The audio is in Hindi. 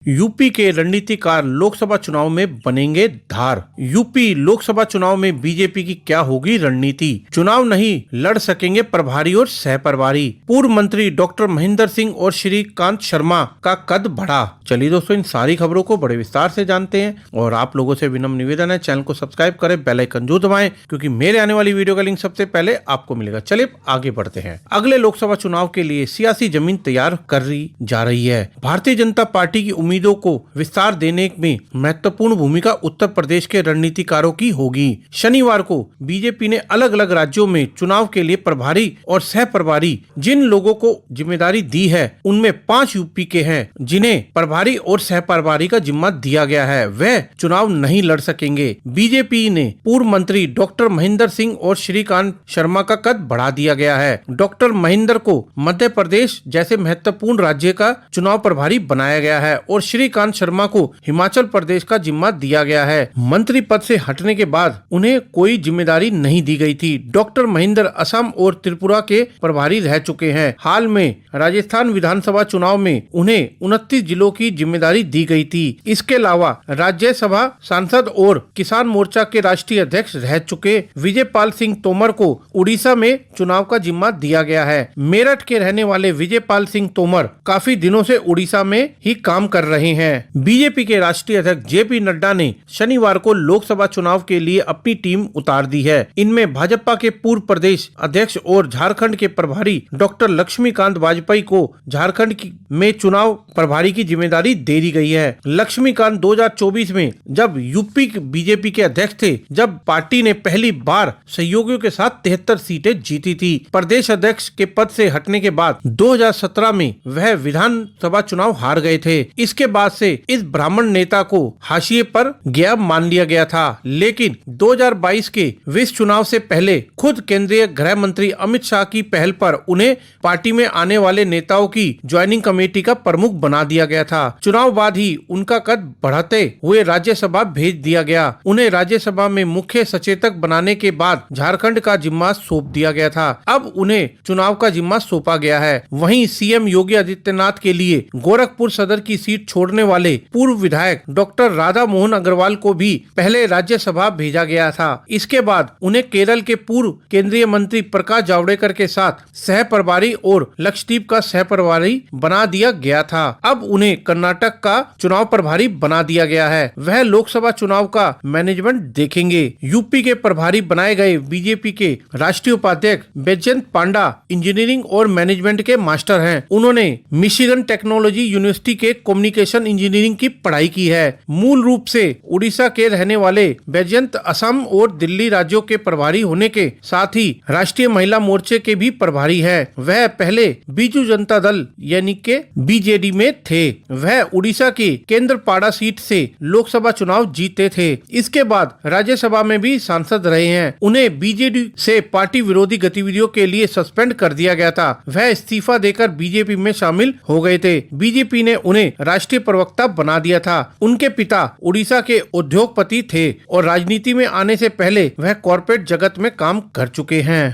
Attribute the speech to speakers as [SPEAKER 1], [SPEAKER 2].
[SPEAKER 1] यूपी के रणनीतिकार लोकसभा चुनाव में बनेंगे धार। यूपी लोकसभा चुनाव में बीजेपी की क्या होगी रणनीति? चुनाव नहीं लड़ सकेंगे प्रभारी और सह प्रभारी। पूर्व मंत्री डॉक्टर महेंद्र सिंह और श्रीकांत शर्मा का कद बढ़ा। चलिए दोस्तों, इन सारी खबरों को बड़े विस्तार से जानते हैं और आप लोगों से विनम्र निवेदन है, चैनल को सब्सक्राइब करें, बेल आइकन जरूर दबाएं, क्योंकि मेरे आने वाली वीडियो का लिंक सबसे पहले आपको मिलेगा। चलिए आगे बढ़ते हैं। अगले लोकसभा चुनाव के लिए सियासी जमीन तैयार कर जा रही है। भारतीय जनता पार्टी की उम्मीदों को विस्तार देने में महत्वपूर्ण भूमिका उत्तर प्रदेश के रणनीतिकारों की होगी। शनिवार को बीजेपी ने अलग अलग राज्यों में चुनाव के लिए प्रभारी और सह प्रभारी जिन लोगों को जिम्मेदारी दी है, उनमें 5 यूपी के हैं जिन्हें प्रभारी और सह प्रभारी का जिम्मा दिया गया है। वह चुनाव नहीं लड़ सकेंगे। बीजेपी ने पूर्व मंत्री डॉक्टर महेंद्र सिंह और श्रीकांत शर्मा का कद बढ़ा दिया गया है। डॉक्टर महेंद्र को मध्य प्रदेश जैसे महत्वपूर्ण राज्य का चुनाव प्रभारी बनाया गया है और श्रीकांत शर्मा को हिमाचल प्रदेश का जिम्मा दिया गया है। मंत्री पद से हटने के बाद उन्हें कोई जिम्मेदारी नहीं दी गई थी। डॉक्टर महेंद्र असम और त्रिपुरा के प्रभारी रह चुके हैं। हाल में राजस्थान विधानसभा चुनाव में उन्हें 29 जिलों की जिम्मेदारी दी गई थी। इसके अलावा राज्यसभा सांसद और किसान मोर्चा के राष्ट्रीय अध्यक्ष रह चुके विजयपाल सिंह तोमर को उड़ीसा में चुनाव का जिम्मा दिया गया है। मेरठ के रहने वाले विजयपाल सिंह तोमर काफी दिनों से उड़ीसा में ही काम कर रहे हैं। बीजेपी के राष्ट्रीय अध्यक्ष जेपी नड्डा ने शनिवार को लोकसभा चुनाव के लिए अपनी टीम उतार दी है। इनमें भाजपा के पूर्व प्रदेश अध्यक्ष और झारखंड के प्रभारी डॉक्टर लक्ष्मीकांत वाजपेयी को झारखंड में चुनाव प्रभारी की जिम्मेदारी दे दी गई है। लक्ष्मीकांत 2024 में जब यूपी बीजेपी के अध्यक्ष थे, जब पार्टी ने पहली बार सहयोगियों के साथ 73 सीटें जीती थी। प्रदेश अध्यक्ष के पद से हटने के बाद 2017 में वह विधानसभा चुनाव हार गए थे। इसके बाद से इस ब्राह्मण नेता को हाशिए पर गया मान लिया गया था, लेकिन 2022 के विश्व चुनाव से पहले खुद केंद्रीय गृह मंत्री अमित शाह की पहल पर उन्हें पार्टी में आने वाले नेताओं की ज्वाइनिंग कमेटी का प्रमुख बना दिया गया था। चुनाव बाद ही उनका कद बढ़ाते हुए राज्यसभा भेज दिया गया। उन्हें राज्यसभा में मुख्य सचेतक बनाने के बाद झारखंड का जिम्मा सौंप दिया गया था। अब उन्हें चुनाव का जिम्मा सौंपा गया है। वहीं सीएम योगी आदित्यनाथ के लिए गोरखपुर सदर की सीट छोड़ने वाले पूर्व विधायक डॉक्टर राधा मोहन अग्रवाल को भी पहले राज्यसभा भेजा गया था। इसके बाद उन्हें केरल के पूर्व केंद्रीय मंत्री प्रकाश जावड़ेकर के साथ सह प्रभारी और लक्षद्वीप का सह प्रभारी बना दिया गया था। अब उन्हें कर्नाटक का चुनाव प्रभारी बना दिया गया है। वह लोकसभा चुनाव का मैनेजमेंट देखेंगे। यूपी के प्रभारी बनाए गए बीजेपी के राष्ट्रीय उपाध्यक्ष बैजयंत पांडा इंजीनियरिंग और मैनेजमेंट के मास्टर हैं। उन्होंने मिशिगन टेक्नोलॉजी यूनिवर्सिटी के कम्युनिकेशन इंजीनियरिंग की पढ़ाई की है। मूल रूप से उड़ीसा के रहने वाले बैजयंत असम और दिल्ली राज्यों के प्रभारी होने के साथ ही राष्ट्रीय महिला मोर्चे के भी प्रभारी है। वह पहले बीजू जनता दल यानी के बीजेडी में थे। वह उड़ीसा की केंद्रपाड़ा सीट से लोकसभा चुनाव जीते थे। इसके बाद राज्यसभा में भी सांसद रहे हैं। उन्हें बीजेडी से पार्टी विरोधी गतिविधियों के लिए सस्पेंड कर दिया गया था। वह इस्तीफा देकर बीजेपी में शामिल हो गए थे। बीजेपी ने उन्हें राष्ट्रीय प्रवक्ता बना दिया था। उनके पिता उड़ीसा के उद्योगपति थे और राजनीति में आने से पहले वह कॉर्पोरेट जगत में काम कर चुके हैं।